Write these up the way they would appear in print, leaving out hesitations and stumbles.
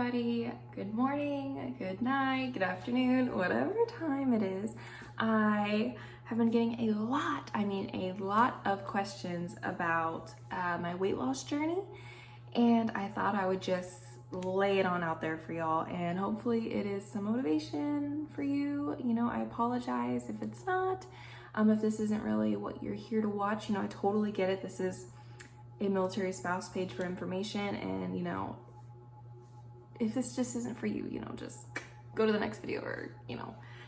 Everybody, good morning, good night, good afternoon, whatever time it is. I have been getting a lot of questions about my weight loss journey, and I thought I would just lay it on out there for y'all, and hopefully it is some motivation for you. I apologize if it's not, if this isn't really what you're here to watch. I totally get it. This is a military spouse page for information, and if this just isn't for you, just go to the next video, or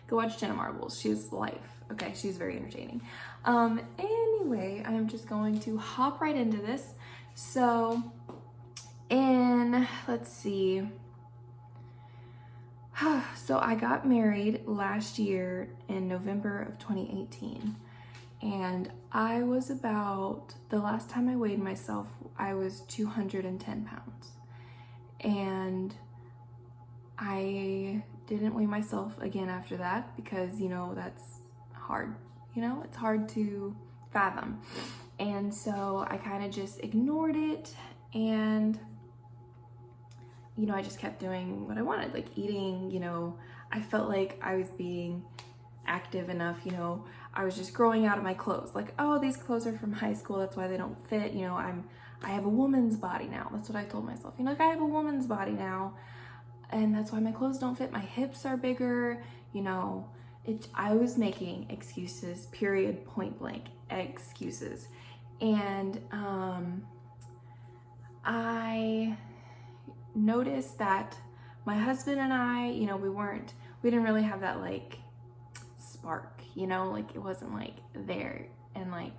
go watch Jenna Marbles. She's life. Okay, she's very entertaining. Anyway, I'm just going to hop right into this. So let's see. So I got married last year in November of 2018. And I was the last time I weighed myself, I was 210 pounds. And I didn't weigh myself again after that because, that's hard. It's hard to fathom. And so I kind of just ignored it, and, I just kept doing what I wanted, like eating. I felt like I was being active enough. I was just growing out of my clothes. Like, oh, these clothes are from high school, that's why they don't fit. I have a woman's body now. That's what I told myself. I have a woman's body now, and that's why my clothes don't fit. My hips are bigger. I was making excuses, period, point blank excuses. And I noticed that my husband and I, we didn't really have that like spark, it wasn't like there. And like,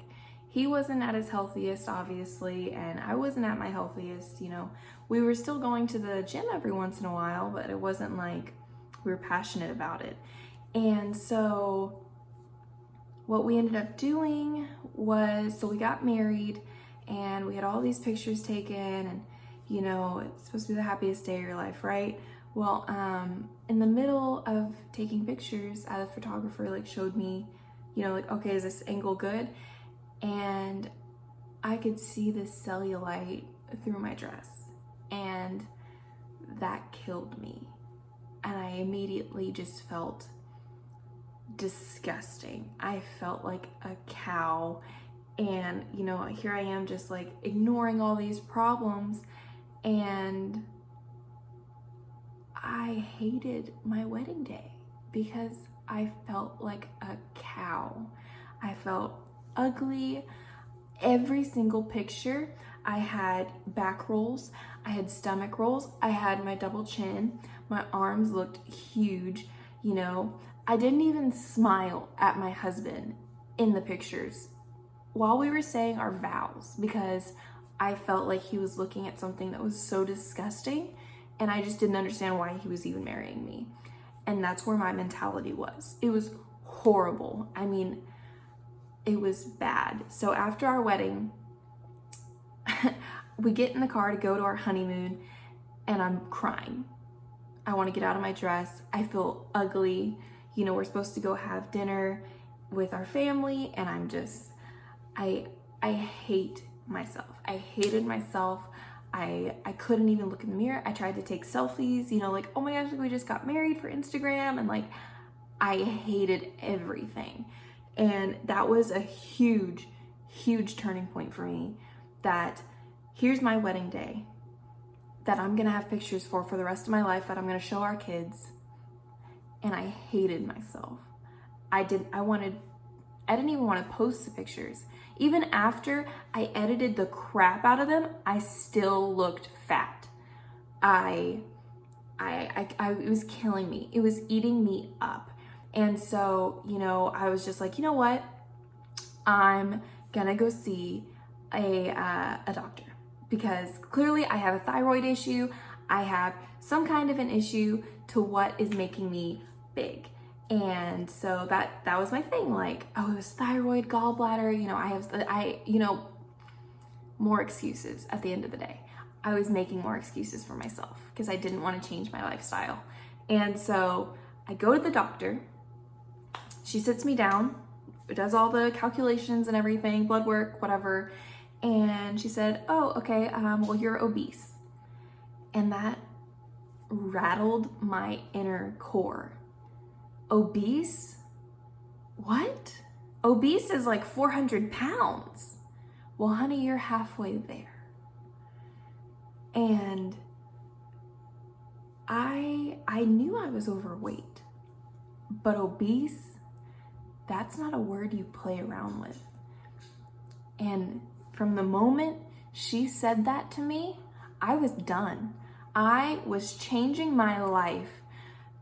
he wasn't at his healthiest, obviously, and I wasn't at my healthiest. We were still going to the gym every once in a while, but it wasn't like we were passionate about it. And so what we ended up doing was, so we got married and we had all these pictures taken, and it's supposed to be the happiest day of your life, right? Well, in the middle of taking pictures, the photographer showed me, okay, is this angle good? And I could see the cellulite through my dress, and that killed me. And I immediately just felt disgusting. I felt like a cow, and here I am just ignoring all these problems, and I hated my wedding day because I felt like a cow. I felt ugly. Every single picture, I had back rolls, I had stomach rolls, I had my double chin, my arms looked huge. I didn't even smile at my husband in the pictures while we were saying our vows, because I felt like he was looking at something that was so disgusting, and I just didn't understand why he was even marrying me. And that's where my mentality was. It was horrible. It was bad. So after our wedding, we get in the car to go to our honeymoon, and I'm crying. I want to get out of my dress. I feel ugly. We're supposed to go have dinner with our family, and I hate myself. I hated myself. I couldn't even look in the mirror. I tried to take selfies, oh my gosh, we just got married for Instagram, and I hated everything. And that was a huge, huge turning point for me, that here's my wedding day that I'm gonna have pictures for the rest of my life, that I'm gonna show our kids. And I hated myself. I didn't even want to post the pictures. Even after I edited the crap out of them, I still looked fat. It was killing me. It was eating me up. And so, I was just like, you know what? I'm gonna go see a doctor, because clearly I have a thyroid issue. I have some kind of an issue to what is making me big. And so that was my thing. Oh, it was thyroid, gallbladder, more excuses at the end of the day. I was making more excuses for myself because I didn't want to change my lifestyle. And so I go to the doctor. She sits me down, does all the calculations and everything, blood work, whatever. And she said, oh, okay, well, you're obese. And that rattled my inner core. Obese? What? Obese is like 400 pounds. Well, honey, you're halfway there. And I knew I was overweight, but obese, that's not a word you play around with. And from the moment she said that to me, I was done. I was changing my life.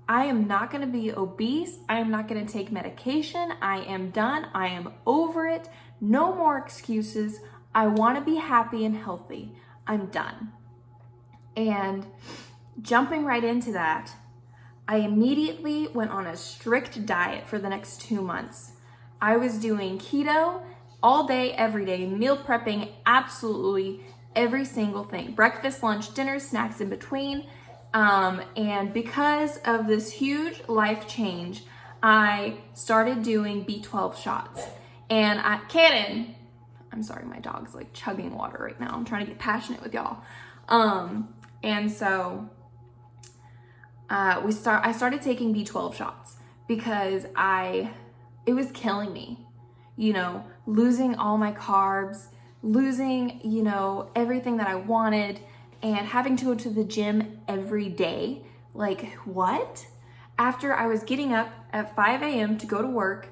I am not going to be obese. I am not going to take medication. I am done. I am over it. No more excuses. I want to be happy and healthy. I'm done. And jumping right into that, I immediately went on a strict diet for the next 2 months. I was doing keto all day, every day, meal prepping absolutely every single thing. Breakfast, lunch, dinner, snacks in between. And because of this huge life change, I started doing B12 shots. And Cannon, I'm sorry, my dog's like chugging water right now. I'm trying to get passionate with y'all. And so I started taking B12 shots because it was killing me, losing all my carbs, losing, everything that I wanted, and having to go to the gym every day. Like, what? After I was getting up at 5 a.m. to go to work,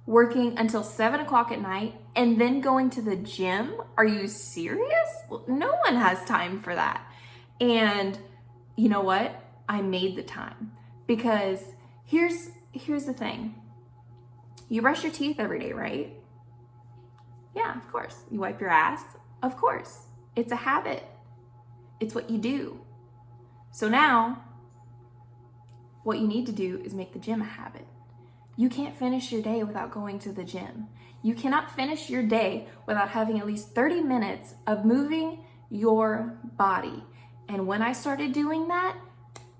working until 7 o'clock at night, and then going to the gym? Are you serious? No one has time for that. And you know what? I made the time, because here's the thing. You brush your teeth every day, right? Yeah, of course. You wipe your ass? Of course. It's a habit. It's what you do. So now, what you need to do is make the gym a habit. You can't finish your day without going to the gym. You cannot finish your day without having at least 30 minutes of moving your body. And when I started doing that,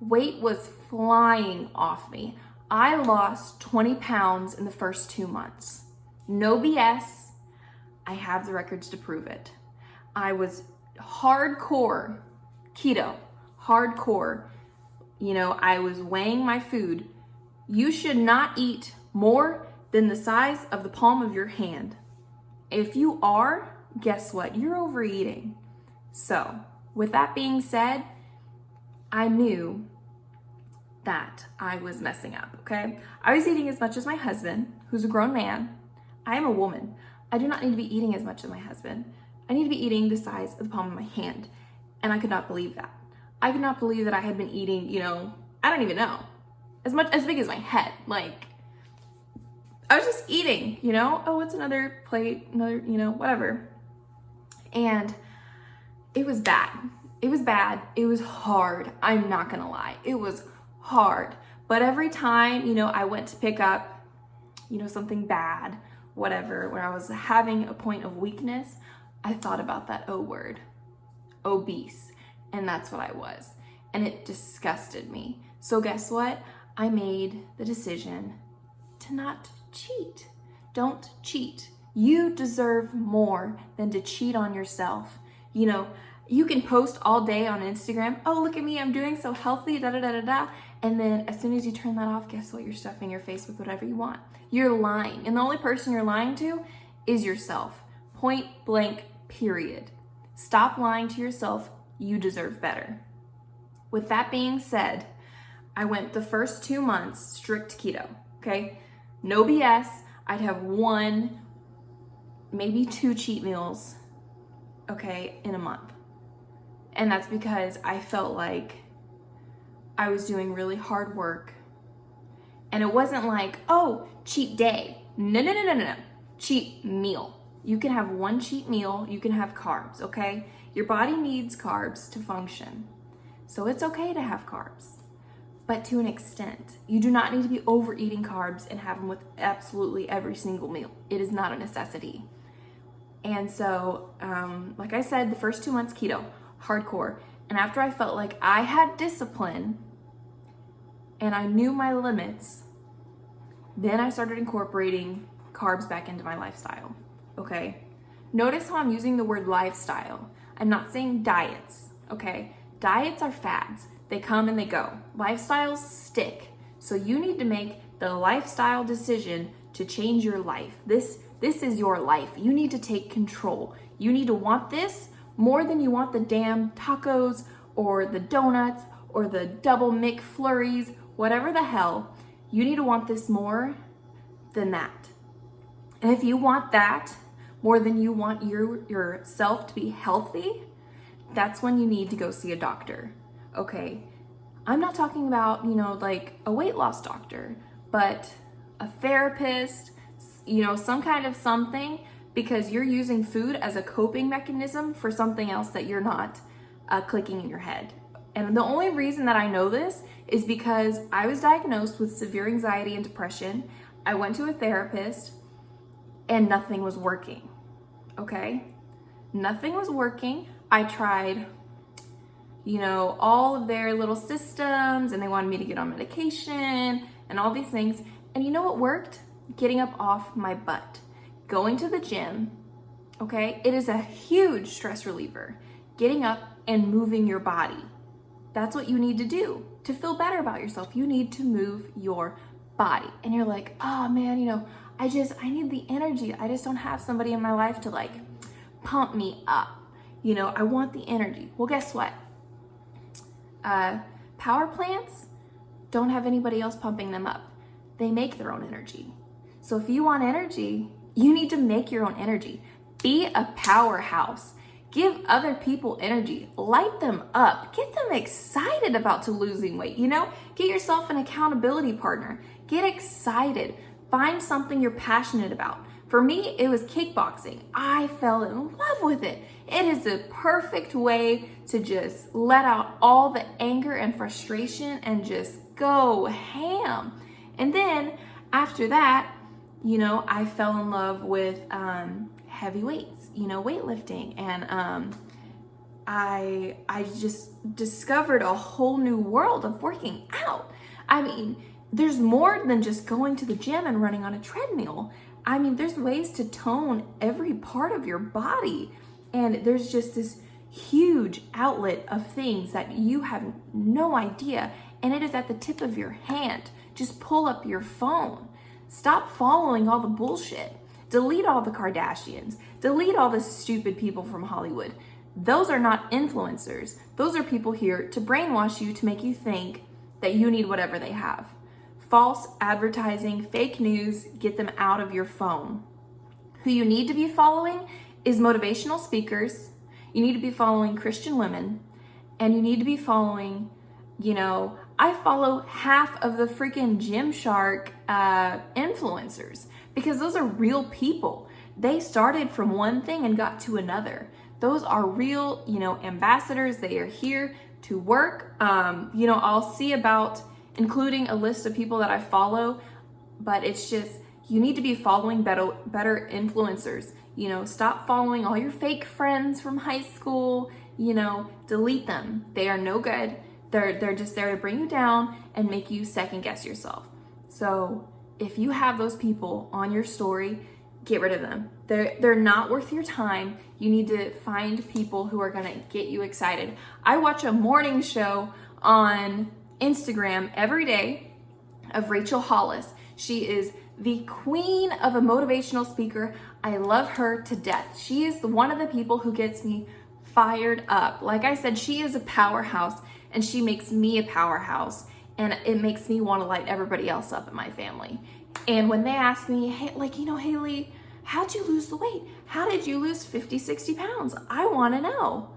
weight was flying off me. I lost 20 pounds in the first 2 months. No BS. I have the records to prove it. I was hardcore keto, hardcore. I was weighing my food. You should not eat more than the size of the palm of your hand. If you are, guess what? You're overeating. So, with that being said, I knew that I was messing up, okay? I was eating as much as my husband, who's a grown man. I am a woman. I do not need to be eating as much as my husband. I need to be eating the size of the palm of my hand. And I could not believe that. I could not believe that I had been eating, I don't even know, as big as my head. Like, I was just eating, oh, what's another plate, another, whatever. And it was bad. It was bad. It was hard. I'm not gonna lie. It was hard. But every time, I went to pick up, something bad, whatever, where I was having a point of weakness, I thought about that O word, obese. And that's what I was. And it disgusted me. So guess what? I made the decision to not cheat. Don't cheat. You deserve more than to cheat on yourself. You can post all day on Instagram, oh, look at me, I'm doing so healthy, da da da da da. And then as soon as you turn that off, guess what? You're stuffing your face with whatever you want. You're lying. And the only person you're lying to is yourself. Point blank, period. Stop lying to yourself. You deserve better. With that being said, I went the first 2 months strict keto, okay? No BS. I'd have 1, maybe 2 cheat meals, okay, in a month. And that's because I felt like I was doing really hard work. And it wasn't like, oh, cheat day. No. Cheat meal. You can have 1 cheat meal. You can have carbs, okay? Your body needs carbs to function. So it's okay to have carbs, but to an extent. You do not need to be overeating carbs and have them with absolutely every single meal. It is not a necessity. And so, like I said, the first 2 months keto, hardcore. And after I felt like I had discipline and I knew my limits, then I started incorporating carbs back into my lifestyle, okay? Notice how I'm using the word lifestyle. I'm not saying diets, okay? Diets are fads. They come and they go. Lifestyles stick. So you need to make the lifestyle decision to change your life. This is your life. You need to take control. You need to want this more than you want the damn tacos or the donuts or the double McFlurries, whatever the hell. You need to want this more than that. And if you want that more than you want yourself to be healthy, that's when you need to go see a doctor. Okay, I'm not talking about, like a weight loss doctor, but a therapist, some kind of something, because you're using food as a coping mechanism for something else that you're not clicking in your head. And the only reason that I know this is because I was diagnosed with severe anxiety and depression. I went to a therapist and nothing was working, okay? Nothing was working. I tried all of their little systems, and they wanted me to get on medication and all these things. And you know what worked? Getting up off my butt, going to the gym, okay? It is a huge stress reliever. Getting up and moving your body. That's what you need to do to feel better about yourself. You need to move your body. And you're like, oh man, I need the energy. I just don't have somebody in my life to like pump me up. I want the energy. Well, guess what? Power plants don't have anybody else pumping them up. They make their own energy. So if you want energy, you need to make your own energy. Be a powerhouse. Give other people energy. Light them up. Get them excited about losing weight. Get yourself an accountability partner. Get excited. Find something you're passionate about. For me, it was kickboxing. I fell in love with it. It is a perfect way to just let out all the anger and frustration and just go ham. And then after that, I fell in love with heavy weights, weightlifting. And I just discovered a whole new world of working out. I mean, there's more than just going to the gym and running on a treadmill. I mean, there's ways to tone every part of your body. And there's just this huge outlet of things that you have no idea. And it is at the tip of your hand. Just pull up your phone. Stop following all the bullshit. Delete all the Kardashians. Delete all the stupid people from Hollywood. Those are not influencers. Those are people here to brainwash you, to make you think that you need whatever they have. False advertising, fake news, get them out of your phone. Who you need to be following is motivational speakers. You need to be following Christian women, and you need to be following, I follow half of the freaking Gymshark influencers, because those are real people. They started from one thing and got to another. Those are real, ambassadors. They are here to work. I'll see about including a list of people that I follow, but it's just, you need to be following better influencers. Stop following all your fake friends from high school, delete them. They are no good. They're just there to bring you down and make you second guess yourself. So if you have those people on your story, get rid of them. They're not worth your time. You need to find people who are gonna get you excited. I watch a morning show on Instagram every day of Rachel Hollis. She is the queen of a motivational speaker. I love her to death. She is one of the people who gets me fired up. Like I said, she is a powerhouse, and she makes me a powerhouse, and it makes me want to light everybody else up in my family. And when they ask me, hey, Haley, how'd you lose the weight? How did you lose 50, 60 pounds? I want to know.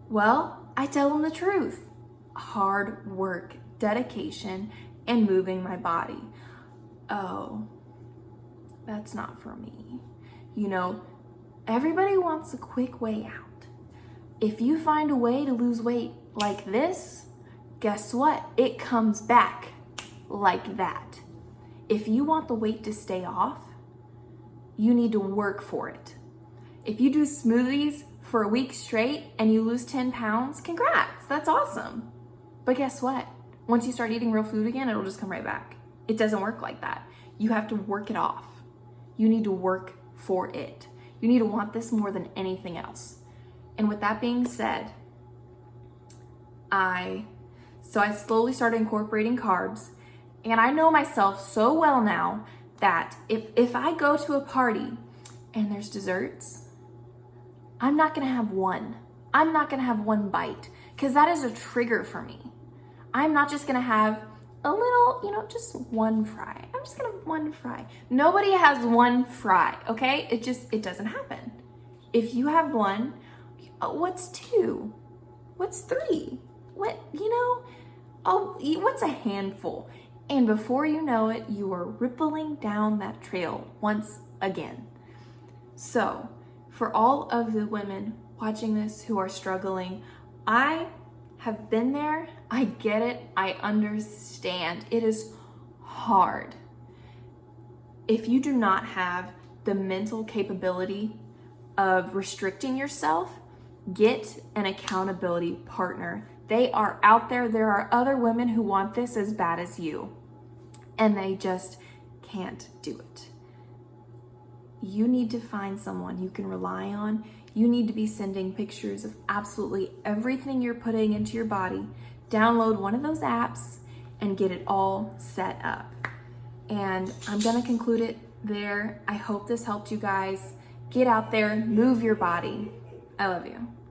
Well, I tell them the truth. Hard work, dedication, and moving my body. Oh, that's not for me. Everybody wants a quick way out. If you find a way to lose weight like this, guess what? It comes back like that. If you want the weight to stay off, you need to work for it. If you do smoothies for a week straight and you lose 10 pounds, congrats, that's awesome. But guess what? Once you start eating real food again, it'll just come right back. It doesn't work like that. You have to work it off. You need to work for it. You need to want this more than anything else. And with that being said, I So I slowly started incorporating carbs. And I know myself so well now that if I go to a party and there's desserts, I'm not gonna have one. I'm not gonna have one bite because that is a trigger for me. I'm not just gonna have a little, just one fry. I'm just gonna have one fry. Nobody has one fry, okay? It doesn't happen. If you have one, what's two? What's three? What's a handful? And before you know it, you are rippling down that trail once again. So, for all of the women watching this who are struggling, I have been there. I get it. I understand. It is hard. If you do not have the mental capability of restricting yourself, get an accountability partner. They are out there. There are other women who want this as bad as you, and they just can't do it. You need to find someone you can rely on. You need to be sending pictures of absolutely everything you're putting into your body. Download one of those apps and get it all set up. And I'm gonna conclude it there. I hope this helped you guys. Get out there, move your body. I love you.